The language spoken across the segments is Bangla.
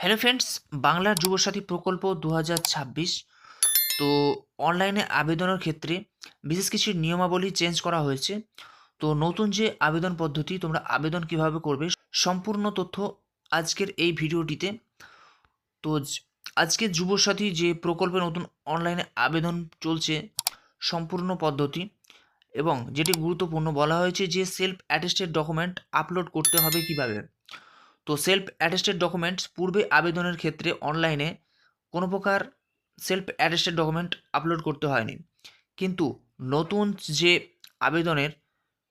হ্যালো ফ্রেন্ডস, বাংলার যুবসাথী প্রকল্প ২০২৬। তো অনলাইনে আবেদনের ক্ষেত্রে বিশেষ কিছু নিয়মাবলী চেঞ্জ করা হয়েছে। তো নতুন যে আবেদন পদ্ধতি, তোমরা আবেদন কিভাবে করবে সম্পূর্ণ তথ্য আজকের এই ভিডিওটিতে। তো আজকে যুবসাথী যে প্রকল্পে নতুন অনলাইনে আবেদন চলছে, সম্পূর্ণ পদ্ধতি এবং যেটি গুরুত্বপূর্ণ বলা হয়েছে যে সেলফ অ্যাটেস্টেড ডকুমেন্ট আপলোড করতে হবে কিভাবে। তো সেলফ অ্যাটেস্টেড ডকুমেন্টস পূর্বে আবেদনের ক্ষেত্রে অনলাইনে কোনো প্রকার সেলফ অ্যাটেস্টেড ডকুমেন্ট আপলোড করতে হয়নি, কিন্তু নতুন যে আবেদনের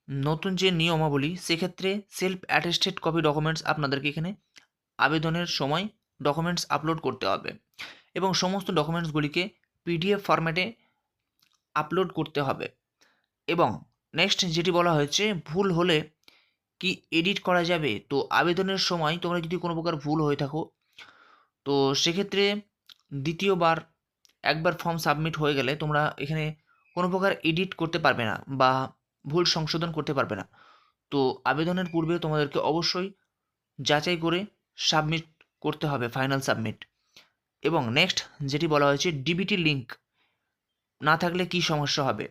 নতুন যে নিয়মাবলী, সেক্ষেত্রে সেলফ অ্যাটেস্টেড কপি ডকুমেন্টস আপনাদেরকে এখানে আবেদনের সময় ডকুমেন্টস আপলোড করতে হবে এবং সমস্ত ডকুমেন্টসগুলিকে পিডিএফ ফরম্যাটে আপলোড করতে হবে। এবং নেক্সট যেটি বলা হয়েছে, ভুল হলে কি এডিট করা যাবে। তো আবেদনের সময় তোমরা যদি কোনো প্রকার ভুল হয়ে থাকো, তো সেক্ষেত্রে দ্বিতীয়বার একবার ফর্ম সাবমিট হয়ে গেলে তোমরা এখানে কোনো প্রকার এডিট করতে পারবে না বা ভুল সংশোধন করতে পারবে না। তো আবেদনের পূর্বে তোমাদেরকে অবশ্যই যাচাই করে সাবমিট করতে হবে, ফাইনাল সাবমিট। এবং নেক্সট যেটি বলা হয়েছে, ডিবিটি লিঙ্ক না থাকলে কি সমস্যা হবে।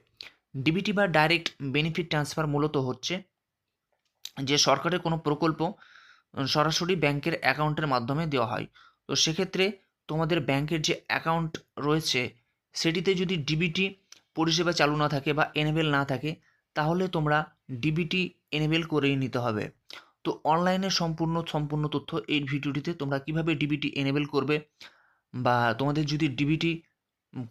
ডিবিটি বা ডাইরেক্ট বেনিফিট ট্রান্সফার মূলত হচ্ছে যে সরকারের কোনো প্রকল্প সরাসরি ব্যাংকের অ্যাকাউন্টের মাধ্যমে দেওয়া হয়। তো সেক্ষেত্রে তোমাদের ব্যাংকের যে অ্যাকাউন্ট রয়েছে, সেটিতে যদি ডিবিটি পরিষেবা চালু না থাকে বা এনেবেল না থাকে, তাহলে তোমরা ডিবিটি এনেবেল করেই নিতে হবে। তো অনলাইনে সম্পূর্ণ তথ্য এই ভিডিওটিতে, তোমরা কিভাবে ডিবিটি এনেবেল করবে বা তোমাদের যদি ডিবিটি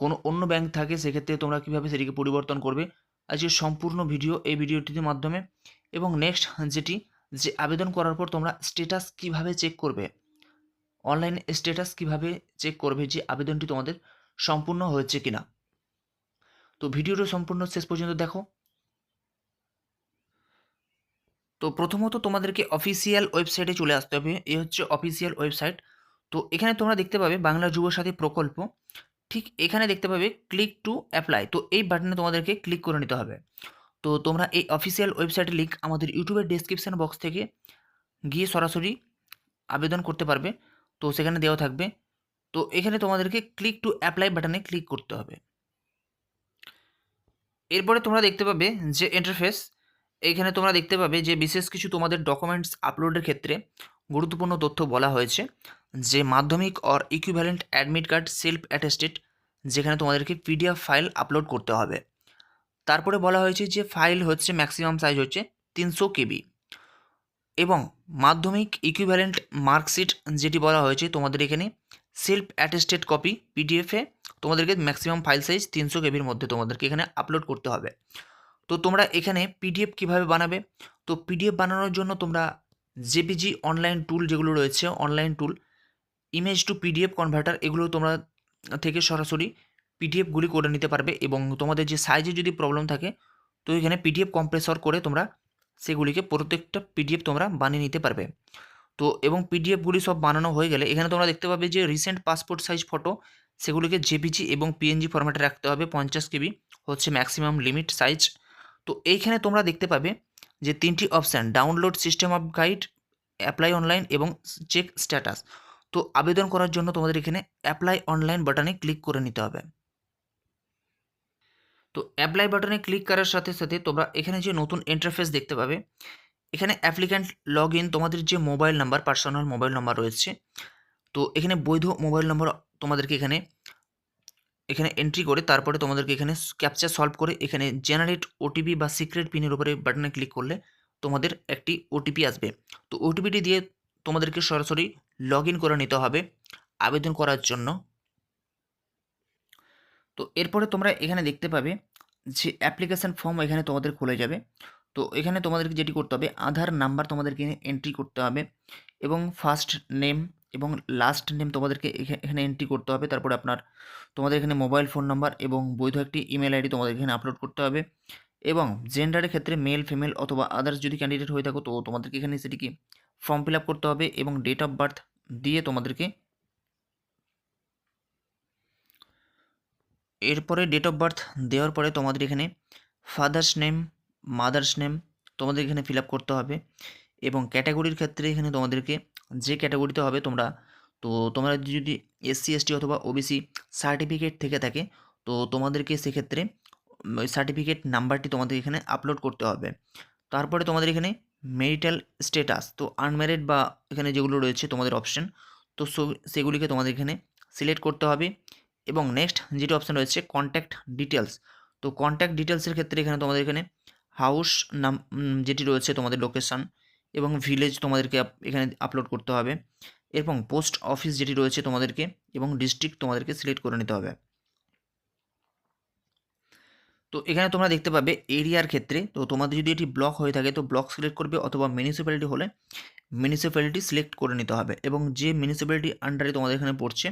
কোনো অন্য ব্যাংক থাকে, সেক্ষেত্রে তোমরা কিভাবে সেটিকে পরিবর্তন করবে, আজকে সম্পূর্ণ ভিডিও এই ভিডিওটির মাধ্যমে। এবং নেক্সট যেটি, যে আবেদন করার পর তোমরা স্ট্যাটাস কিভাবে চেক করবে, অনলাইন স্ট্যাটাস কিভাবে চেক করবে যে আবেদনটি তোমাদের সম্পূর্ণ হয়েছে কিনা। তো ভিডিওটা সম্পূর্ণ শেষ পর্যন্ত দেখো। তো প্রথমত তোমাদেরকে অফিসিয়াল ওয়েবসাইটে চলে আসতে হবে। এ হচ্ছে অফিসিয়াল ওয়েবসাইট। তো এখানে তোমরা দেখতে পাবে বাংলা যুবসাথী প্রকল্প, ঠিক এখানে দেখতে পাবে ক্লিক টু অ্যাপ্লাই। তো এই বাটনে তোমাদেরকে ক্লিক করে নিতে হবে। তো তোমরা এই অফিসিয়াল ওয়েবসাইটের লিঙ্ক আমাদের ইউটিউবের ডেসক্রিপশন বক্স থেকে গিয়ে সরাসরি আবেদন করতে পারবে। তো সেখানে দেওয়া থাকবে। তো এখানে তোমাদেরকে ক্লিক টু অ্যাপ্লাই বাটনে ক্লিক করতে হবে। এরপরে তোমরা দেখতে পাবে যে ইন্টারফেস, এইখানে তোমরা দেখতে পাবে যে বিশেষ কিছু তোমাদের ডকুমেন্টস আপলোডের ক্ষেত্রে গুরুত্বপূর্ণ তথ্য বলা হয়েছে, যে মাধ্যমিক or equivalent admit card self attested, যেখানে তোমাদেরকে পিডিএফ ফাইল আপলোড করতে হবে। তারপরে বলা হয়েছে যে ফাইল হচ্ছে ম্যাক্সিমাম সাইজ হচ্ছে 300 কেবি, এবং মাধ্যমিক ইকুইভ্যালেন্ট মার্কশিট যেটি বলা হয়েছে, তোমাদের এখানে সেলফ অ্যাটেস্টেড কপি পিডিএফে তোমাদেরকে ম্যাক্সিমাম ফাইল সাইজ 300 কেবির মধ্যে তোমাদেরকে এখানে আপলোড করতে হবে। তো তোমরা এখানে পিডিএফ কিভাবে বানাবে, তো পিডিএফ বানানোর জন্য তোমরা জেপিজি অনলাইন টুল যেগুলো রয়েছে, online tool image to PDF converter, এগুলো তোমরা থেকে সরাসরি পিডিএফগুলি করে নিতে পারবে। এবং তোমাদের যে সাইজে যদি প্রবলেম থাকে, তো এখানে পিডিএফ কম্প্রেসর করে তোমরা সেগুলিকে প্রত্যেকটা পিডিএফ তোমরা বানিয়ে নিতে পারবে। তো এবং পিডিএফগুলি সব বানানো হয়ে গেলে এখানে তোমরা দেখতে পাবে যে রিসেন্ট পাসপোর্ট সাইজ ফটো, সেগুলিকে জেপিজি এবং পিএনজি ফরম্যাটে রাখতে হবে। 50 কেবি হচ্ছে ম্যাক্সিমাম লিমিট সাইজ। তো এইখানে তোমরা দেখতে পাবে যে 3টি option, download system of guide, apply online এবং চেক স্ট্যাটাস। তো আবেদন করার জন্য তোমাদের এখানে অ্যাপ্লাই অনলাইন বাটনে ক্লিক করে নিতে হবে। তো অ্যাপ্লাই বাটনে ক্লিক করার সাথে সাথে তোমরা এখানে যে নতুন ইন্টারফেস দেখতে পাবে, এখানে অ্যাপ্লিক্যান্ট লগ ইন, তোমাদের যে mobile number, personal mobile number রয়েছে, তো এখানে বৈধ মোবাইল নম্বর তোমাদেরকে এখানে এখানে এন্ট্রি করে, তারপরে তোমাদেরকে এখানে ক্যাপচা সলভ করে এখানে জেনারেট ওটিপি বা সিক্রেট পিনের উপরে বাটনে ক্লিক করলে তোমাদের একটি ওটিপি আসবে। তো ওটিপিটি দিয়ে তোমাদেরকে সরাসরি লগ ইন করে নিতে হবে আবেদন করার জন্য। তো এরপরে তোমরা এখানে দেখতে পাবে যে অ্যাপ্লিকেশান ফর্ম এখানে তোমাদের খুলে যাবে। তো এখানে তোমাদেরকে যেটি করতে হবে, আধার নাম্বার তোমাদেরকে এন্ট্রি করতে হবে এবং ফার্স্ট নেম এবং লাস্ট নেম তোমাদেরকে এখানে এন্ট্রি করতে হবে। তারপরে তোমাদের এখানে মোবাইল ফোন নাম্বার এবং বৈধ একটি ইমেল আইডি তোমাদের এখানে আপলোড করতে হবে। এবং জেন্ডারের ক্ষেত্রে মেল, ফিমেল অথবা আদার্স যদি ক্যান্ডিডেট হয়ে থাকো, তো তোমাদেরকে এখানে সেটিকে ফর্ম ফিল আপ করতে হবে এবং ডেট অফ বার্থ দিয়ে তোমাদেরকে, এরপরে ডেট অফ বার্থ দেওয়ার পরে তোমাদের এখানে ফাদার্স নেম, মাদার্স নেম তোমাদের এখানে ফিল আপ করতে হবে। এবং ক্যাটাগরির ক্ষেত্রে এখানে তোমাদেরকে যে ক্যাটাগরিতে হবে তোমরা তো তোমরা যদি এসসি এসটি অথবা ওবিসি সার্টিফিকেট থেকে থাকে, তো তোমাদেরকে সেক্ষেত্রে ওই সার্টিফিকেট নাম্বারটি তোমাদের এখানে আপলোড করতে হবে। তারপরে তোমাদের এখানে মেরিটাল স্ট্যাটাস, তো আনম্যারিড বা এখানে যেগুলো রয়েছে তোমাদের অপশন, তো সেগুলিকে তোমাদের এখানে সিলেক্ট করতে হবে। এবং নেক্সট যেটি অপশান রয়েছে কন্ট্যাক্ট ডিটেলস, তো কন্ট্যাক্ট ডিটেলসের ক্ষেত্রে এখানে তোমাদের এখানে হাউস নাম যেটি রয়েছে তোমাদের লোকেশান এবং ভিলেজ তোমাদেরকে এখানে আপলোড করতে হবে, এবং পোস্ট অফিস যেটি রয়েছে তোমাদেরকে এবং ডিস্ট্রিক্ট তোমাদেরকে সিলেক্ট করে নিতে হবে। তো এখানে তোমরা দেখতে পাবে এরিয়ার ক্ষেত্রে, তো তোমাদের যদি এটি ব্লক হয়ে থাকে তো ব্লক সিলেক্ট করবে, অথবা মিউনিসিপ্যালিটি হলে মিউনিসিপ্যালিটি সিলেক্ট করে নিতে হবে, এবং যে মিউনিসিপ্যালিটি আন্ডারে তোমাদের এখানে পড়ছে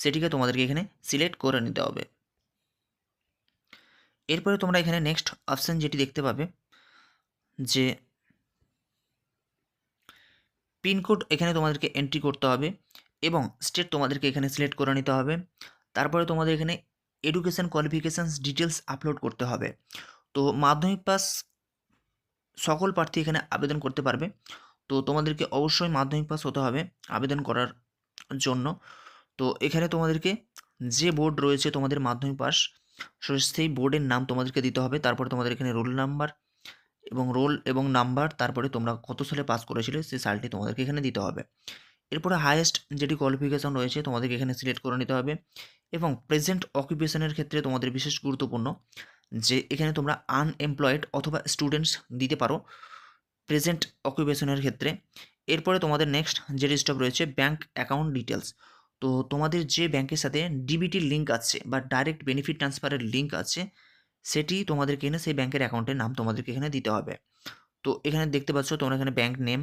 সেটিকে তোমাদেরকে এখানে সিলেক্ট করে নিতে হবে। এরপরে তোমরা এখানে নেক্সট অপশান যেটি দেখতে পাবে যে পিনকোড এখানে তোমাদেরকে এন্ট্রি করতে হবে, এবং স্টেট তোমাদেরকে এখানে সিলেক্ট করে নিতে হবে। তারপরে তোমাদের এখানে এডুকেশান কোয়ালিফিকেশানস ডিটেলস আপলোড করতে হবে। তো মাধ্যমিক পাস সকল প্রার্থী এখানে আবেদন করতে পারবে, তো তোমাদেরকে অবশ্যই মাধ্যমিক পাস হতে হবে আবেদন করার জন্য। তো এখানে তোমাদেরকে যে বোর্ড রয়েছে তোমাদের মাধ্যমিক পাস, সেই বোর্ডের নাম তোমাদেরকে দিতে হবে। তারপরে তোমাদের এখানে রোল নাম্বার এবং রোল এবং নাম্বার, তারপরে তোমরা কত সালে পাস করেছিলে সেই সালটি তোমাদেরকে এখানে দিতে হবে। এরপরে হায়েস্ট যেটি কোয়ালিফিকেশন রয়েছে তোমাদেরকে এখানে সিলেক্ট করে নিতে হবে, এবং প্রেজেন্ট অকুপেশনের ক্ষেত্রে তোমাদের বিশেষ গুরুত্বপূর্ণ যে এখানে তোমরা আনএমপ্লয়েড অথবা স্টুডেন্টস দিতে পারো প্রেজেন্ট অকুপেশনের ক্ষেত্রে। এরপরে তোমাদের নেক্সট যে স্টেপ রয়েছে ব্যাঙ্ক অ্যাকাউন্ট ডিটেলস, তো তোমাদের যে ব্যাংকের সাথে ডিবিটির লিঙ্ক আছে বা ডাইরেক্ট বেনিফিট ট্রান্সফারের লিঙ্ক আছে সেটি তোমাদেরকে এখানে সেই ব্যাংকের অ্যাকাউন্টের নাম তোমাদেরকে এখানে দিতে হবে। তো এখানে দেখতে পাচ্ছ তোমরা এখানে ব্যাঙ্ক নেম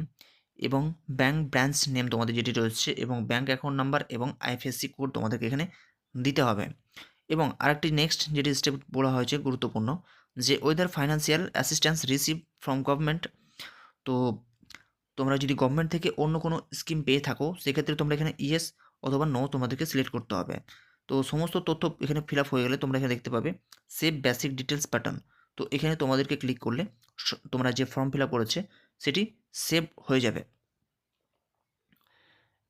এবং ব্যাঙ্ক ব্রাঞ্চ নেম তোমাদের যেটি রয়েছে, এবং ব্যাঙ্ক অ্যাকাউন্ট নাম্বার এবং আইএফএসসি কোড তোমাদেরকে এখানে দিতে হবে। এবং আরেকটি নেক্সট যেটি স্টেপ বলা হয়েছে গুরুত্বপূর্ণ, যে weather financial assistance receive from government, তো তোমরা যদি গভর্নমেন্ট থেকে অন্য কোনো স্কিম পেয়ে থাকো সেক্ষেত্রে তোমরা এখানে ইয়েস অথবা নো তোমাদেরকে সিলেক্ট করতে হবে। তো সমস্ত তথ্য এখানে ফিল আপ হয়ে গেলে তোমরা এখানে দেখতে পাবে সেভ বেসিক ডিটেলস প্যাটার্ন, তো এখানে তোমাদেরকে ক্লিক করলে তোমরা যে ফর্ম ফিল আপ করেছে সেটি সেভ হয়ে যাবে।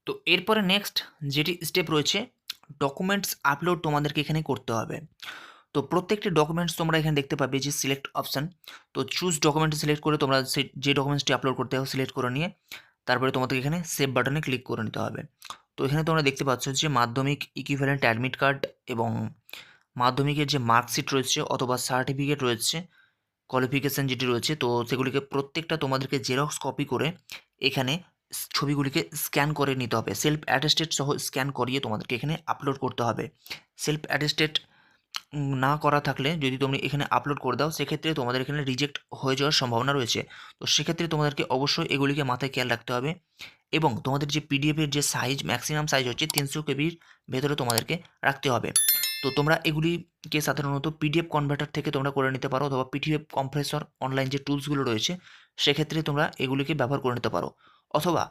তো এরপরে নেক্সট যেটি স্টেপ রয়েছে ডকুমেন্টস আপলোড তোমাদেরকে এখানে করতে হবে। তো প্রত্যেকটি ডকুমেন্টস তোমরা এখানে দেখতে পাবে যে সিলেক্ট অপশান, তো চুজ ডকুমেন্ট সিলেক্ট করে তোমরা যে ডকুমেন্টসটি আপলোড করতে হবে সিলেক্ট করে নিয়ে তারপরে তোমাদেরকে এখানে সেভ বাটনে ক্লিক করে নিতে হবে। তো এখানে তোমরা দেখতে পাচ্ছ যে মাধ্যমিক ইকুইভ্যালেন্ট অ্যাডমিট কার্ড এবং মাধ্যমিকের যে মার্কশিট রয়েছে অথবা সার্টিফিকেট রয়েছে কোয়ালিফিকেশান যেটি রয়েছে, তো সেগুলিকে প্রত্যেকটা তোমাদেরকে জেরক্স কপি করে এখানে ছবিগুলিকে স্ক্যান করে নিতে হবে, সেলফ অ্যাটেস্টেড সহ স্ক্যান করিয়ে তোমাদেরকে এখানে আপলোড করতে হবে। সেলফ অ্যাটেস্টেড না করা থাকলে যদি তুমি এখানে আপলোড করে দাও সেক্ষেত্রে তোমাদের এখানে রিজেক্ট হয়ে যাওয়ার সম্ভাবনা রয়েছে। তো সেক্ষেত্রে তোমাদেরকে অবশ্যই এগুলিকে মাথায় খেয়াল রাখতে হবে, এবং তোমাদের যে পিডিএফের যে সাইজ ম্যাক্সিমাম সাইজ হচ্ছে 300 কেবির ভেতরে তোমাদেরকে রাখতে হবে। তো তোমরা এগুলিকে সাধারণত পিডিএফ কনভার্টার থেকে তোমরা করে নিতে পারো, অথবা পিডিএফ কম্প্রেসর অনলাইন যে টুলসগুলো রয়েছে সেক্ষেত্রে তোমরা এগুলিকে ব্যবহার করে নিতে পারো, অথবা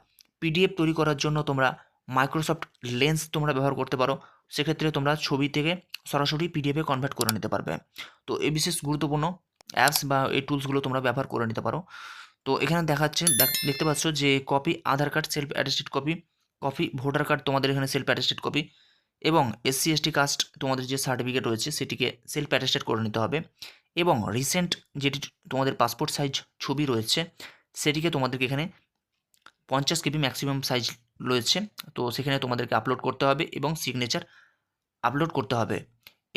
পিডিএফ তৈরি করার জন্য তোমরা মাইক্রোসফট লেন্স তোমরা ব্যবহার করতে পারো, সেক্ষেত্রে তোমরা ছবি থেকে সরাসরি পিডিএফে কনভার্ট করে নিতে পারবে। তো এই বিশেষ গুরুত্বপূর্ণ অ্যাপস বা এই টুলসগুলো তোমরা ব্যবহার করে নিতে পারো। তো এখানে দেখাচ্ছে দেখতে পাচ্ছ যে copy Aadhaar card self attested copy, copy voter card তোমাদের এখানে সেলফ অ্যাটেস্টেড কপি, এবং এসসি এসটি কাস্ট তোমাদের যে সার্টিফিকেট রয়েছে সেটিকে সেলফ অ্যাটেস্টেড করে নিতে হবে, এবং রিসেন্ট যেটি তোমাদের পাসপোর্ট সাইজ ছবি রয়েছে সেটিকে তোমাদেরকে এখানে 50 কেবি ম্যাক্সিমাম সাইজ রয়েছে, তো সেখানে তোমাদেরকে আপলোড করতে হবে এবং সিগনেচার আপলোড করতে হবে।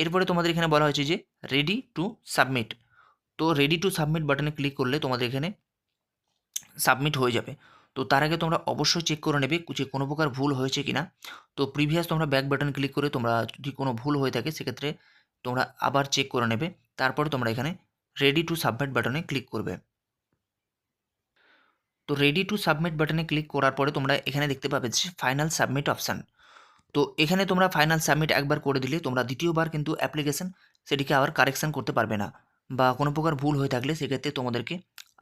এরপরে তোমাদের এখানে বলা হয়েছে যে রেডি টু সাবমিট, তো রেডি টু সাবমিট বাটনে ক্লিক করলে তোমাদের এখানে সাবমিট হয়ে যাবে। তো তার আগে তোমরা অবশ্যই চেক করে নেবে যে কোনো প্রকার ভুল হয়েছে কিনা। তো প্রিভিয়াস তোমরা ব্যাক বাটন ক্লিক করে তোমরা যদি কোনো ভুল হয়ে থাকে সেক্ষেত্রে তোমরা আবার চেক করে নেবে, তারপরে তোমরা এখানে রেডি টু সাবমিট বাটনে ক্লিক করবে। তো রেডি টু সাবমিট বাটনে ক্লিক করার পরে তোমরা এখানে দেখতে পাবে যে ফাইনাল সাবমিট অপশান, তো এখানে তোমরা ফাইনাল সাবমিট একবার করে দিলে তোমরা দ্বিতীয়বার কিন্তু অ্যাপ্লিকেশন সেটিকে আবার কারেকশান করতে পারবে না, বা কোনো প্রকার ভুল হয়ে থাকলে সেক্ষেত্রে তোমাদেরকে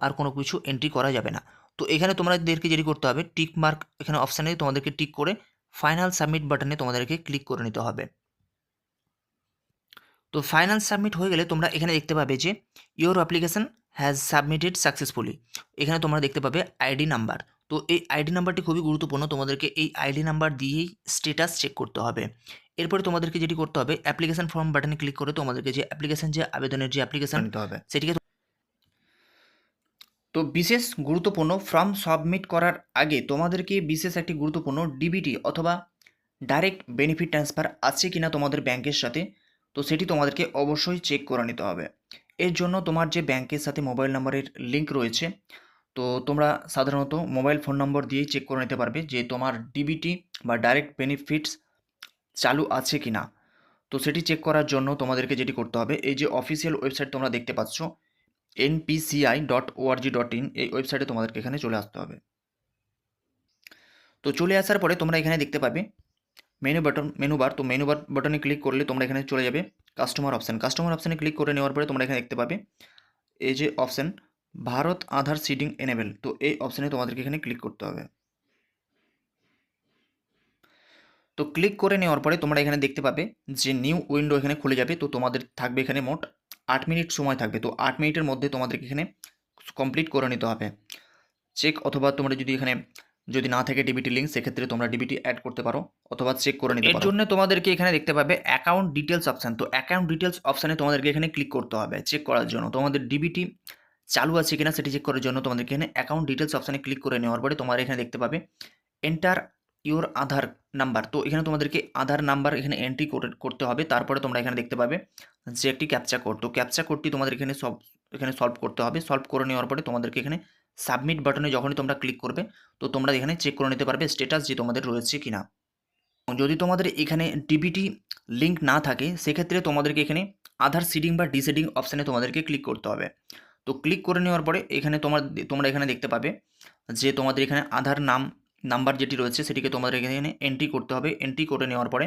আর কোনো কিছু এন্ট্রি করা যাবে না। তো এখানে তোমাদেরকে যেটি করতে হবে টিক মার্ক এখানে অপশানে তোমাদেরকে টিক করে ফাইনাল সাবমিট বাটনে তোমাদেরকে ক্লিক করে নিতে হবে। তো ফাইনাল সাবমিট হয়ে গেলে তোমরা এখানে দেখতে পাবে যে your application has submitted successfully, এখানে তোমরা দেখতে পাবে আইডি নাম্বার, তো এই আইডি নাম্বারটি খুবই গুরুত্বপূর্ণ, তোমাদেরকে এই আইডি নাম্বার দিয়েই স্ট্যাটাস চেক করতে হবে। এরপরে তোমাদেরকে যেটি করতে হবে, অ্যাপ্লিকেশন ফর্ম বাটনে ক্লিক করে তোমাদেরকে যে অ্যাপ্লিকেশন, যে আবেদনের যে অ্যাপ্লিকেশন নিতে হবে সেটিকে। তো বিশেষ গুরুত্বপূর্ণ, ফর্ম সাবমিট করার আগে তোমাদেরকে বিশেষ একটি গুরুত্বপূর্ণ ডিবিটি অথবা ডাইরেক্ট বেনিফিট ট্রান্সফার আছে কিনা তোমাদের ব্যাংকের সাথে, তো সেটি তোমাদেরকে অবশ্যই চেক করে নিতে হবে। এর জন্য তোমার যে ব্যাংকের সাথে মোবাইল নাম্বারের লিঙ্ক রয়েছে, তো তোমরা সাধারণত মোবাইল ফোন নম্বর দিয়েই চেক করে নিতে পারবে যে তোমার ডিবিটি বা ডাইরেক্ট বেনিফিটস চালু আছে কি না। তো সেটি চেক করার জন্য তোমাদেরকে যেটি করতে হবে, এই যে অফিসিয়াল ওয়েবসাইট তোমরা দেখতে পাচ্ছ npci.org.in, এই ওয়েবসাইটে তোমাদেরকে এখানে চলে আসতে হবে। তো চলে আসার পরে তোমরা এখানে দেখতে পাবে মেনু বার। তো মেনু বাটনে ক্লিক করলে তোমরা এখানে চলে যাবে কাস্টমার অপশানে ক্লিক করে নেওয়ার পরে তোমরা এখানে দেখতে পাবে এই যে অপশান ভারত আধার সিডিং এনেবেল, তো এই অপশানে তোমাদেরকে এখানে ক্লিক করতে হবে। তো ক্লিক করে নেওয়ার পরে তোমরা এখানে দেখতে পাবে যে নিউ উইন্ডো এখানে খুলে যাবে। তো তোমাদের থাকবে এখানে মোট 8 মিনিট সময় থাকবে। তো 8 মিনিটের মধ্যে তোমাদেরকে এখানে কমপ্লিট করে নিতে হবে চেক, অথবা তোমরা যদি না থাকে ডিবিটি লিঙ্ক, সেক্ষেত্রে তোমরা ডিবিটি অ্যাড করতে পারো অথবা চেক করে নিতে পারো। এর জন্য তোমাদেরকে এখানে দেখতে পাবে অ্যাকাউন্ট ডিটেলস অপশান। তো অ্যাকাউন্ট ডিটেলস অপশানে তোমাদেরকে এখানে ক্লিক করতে হবে চেক করার জন্য তোমাদের ডিবিটি চালু আছে কিনা সেটি চেক করার জন্য তোমাদেরকে এখানে অ্যাকাউন্ট ডিটেলস অপশানে ক্লিক করে নেওয়ার পরে তোমার এখানে দেখতে পাবে এন্টার ইওর আধার নাম্বার। তো এখানে তোমাদেরকে আধার নাম্বার এখানে এন্ট্রি করতে হবে। তারপরে তোমরা এখানে দেখতে পাবে যে একটি ক্যাপচা কোড, তো ক্যাপচা কোডটি তোমাদের এখানে সলভ করতে হবে। সলভ করে নেওয়ার পরে তোমাদেরকে এখানে সাবমিট বাটনে যখনই তোমরা ক্লিক করবে, তো তোমরা এখানে চেক করে নিতে পারবে স্ট্যাটাস যে তোমাদের রয়েছে কিনা। যদি তোমাদের এখানে ডিবিটি লিঙ্ক না থাকে, সেক্ষেত্রে তোমাদেরকে এখানে আধার সিডিং বা ডিসিডিং অপশানে তোমাদেরকে ক্লিক করতে হবে। তো ক্লিক করে নেওয়ার পরে এখানে তোমরা এখানে দেখতে পাবে যে তোমাদের এখানে আধার নাম্বার যেটি রয়েছে সেটিকে তোমাদের এখানে এন্ট্রি করতে হবে। এন্ট্রি করে নেওয়ার পরে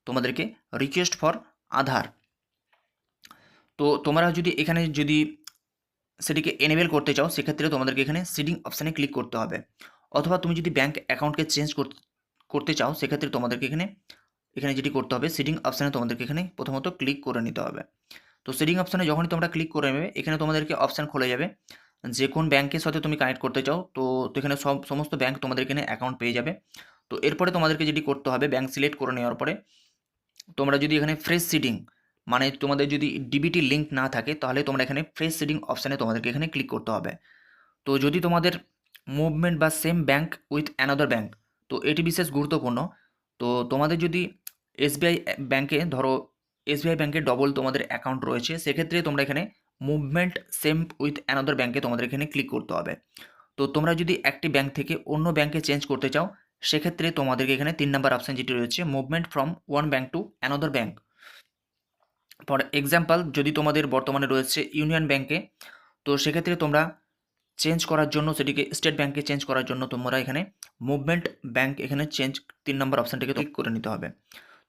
তোমাদেরকে রিকোয়েস্ট ফর আধার, তো তোমরা যদি সেটিকে এনেবেল করতে চাও, সেক্ষেত্রে তোমাদেরকে এখানে সিডিং অপশানে ক্লিক করতে হবে। অথবা তুমি যদি ব্যাঙ্ক অ্যাকাউন্টকে চেঞ্জ করতে চাও, সেক্ষেত্রে তোমাদেরকে এখানে যেটি করতে হবে, সিডিং অপশানে তোমাদেরকে এখানে প্রথমত ক্লিক করে নিতে হবে। তো সিডিং অপশানে যখনই তোমরা ক্লিক করে নেবে, এখানে তোমাদেরকে অপশান খুলে যাবে যে কোন ব্যাংকের সাথে তুমি কানেক্ট করতে চাও। তো এখানে সমস্ত ব্যাংক তোমাদের এখানে অ্যাকাউন্ট পেয়ে যাবে। তো এরপরে তোমাদেরকে যেটি করতে হবে, ব্যাংক সিলেক্ট করে নেওয়ার পরে তোমরা যদি এখানে ফ্রেশ সিডিং, মানে তোমাদের যদি ডিবিটি লিঙ্ক না থাকে, তাহলে তোমরা এখানে ফ্রেশ সিডিং অপশানে তোমাদেরকে এখানে ক্লিক করতে হবে। তো যদি তোমাদের মুভমেন্ট বা same bank with another bank, তো এটি বিশেষ গুরুত্বপূর্ণ। তো তোমাদের যদি এসবিআই ব্যাংকে ডবল তোমাদের অ্যাকাউন্ট রয়েছে, সেক্ষেত্রে তোমরা এখানে মুভমেন্ট সেম উইথ অ্যানাদার ব্যাংকে তোমাদের এখানে ক্লিক করতে হবে। তো তোমরা যদি একটি ব্যাংক থেকে অন্য ব্যাংকে চেঞ্জ করতে চাও, সেক্ষেত্রে তোমাদেরকে এখানে 3 নম্বর অপশান যেটি রয়েছে movement from one bank to another bank. For example, যদি তোমাদের বর্তমানে রয়েছে ইউনিয়ন ব্যাংকে, তো সেক্ষেত্রে তোমরা চেঞ্জ করার জন্য সেটিকে স্টেট ব্যাংকে চেঞ্জ করার জন্য তোমরা এখানে মুভমেন্ট ব্যাংক এখানে চেঞ্জ 3 নম্বর অপশানটিকে ক্লিক করে নিতে হবে।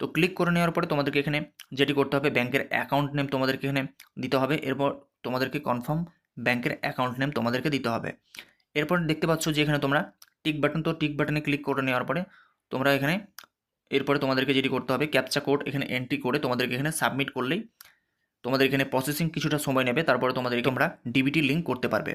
তো ক্লিক করে নেওয়ার পরে তোমাদেরকে এখানে যেটি করতে হবে, ব্যাংকের অ্যাকাউন্ট নেম তোমাদেরকে এখানে দিতে হবে। এরপর তোমাদেরকে কনফার্ম ব্যাংকের অ্যাকাউন্ট নেম তোমাদেরকে দিতে হবে। এরপর দেখতে পাচ্ছ যে এখানে তোমরা টিক বাটন, তো টিক বাটনে ক্লিক করে নেওয়ার পরে তোমরা এরপরে তোমাদেরকে যেটি করতে হবে, ক্যাপচা কোড এখানে এন্ট্রি করে তোমাদেরকে এখানে সাবমিট করলেই তোমাদের এখানে প্রসেসিং কিছুটা সময় নেবে। তারপরে তোমরা ডিবিটি লিঙ্ক করতে পারবে।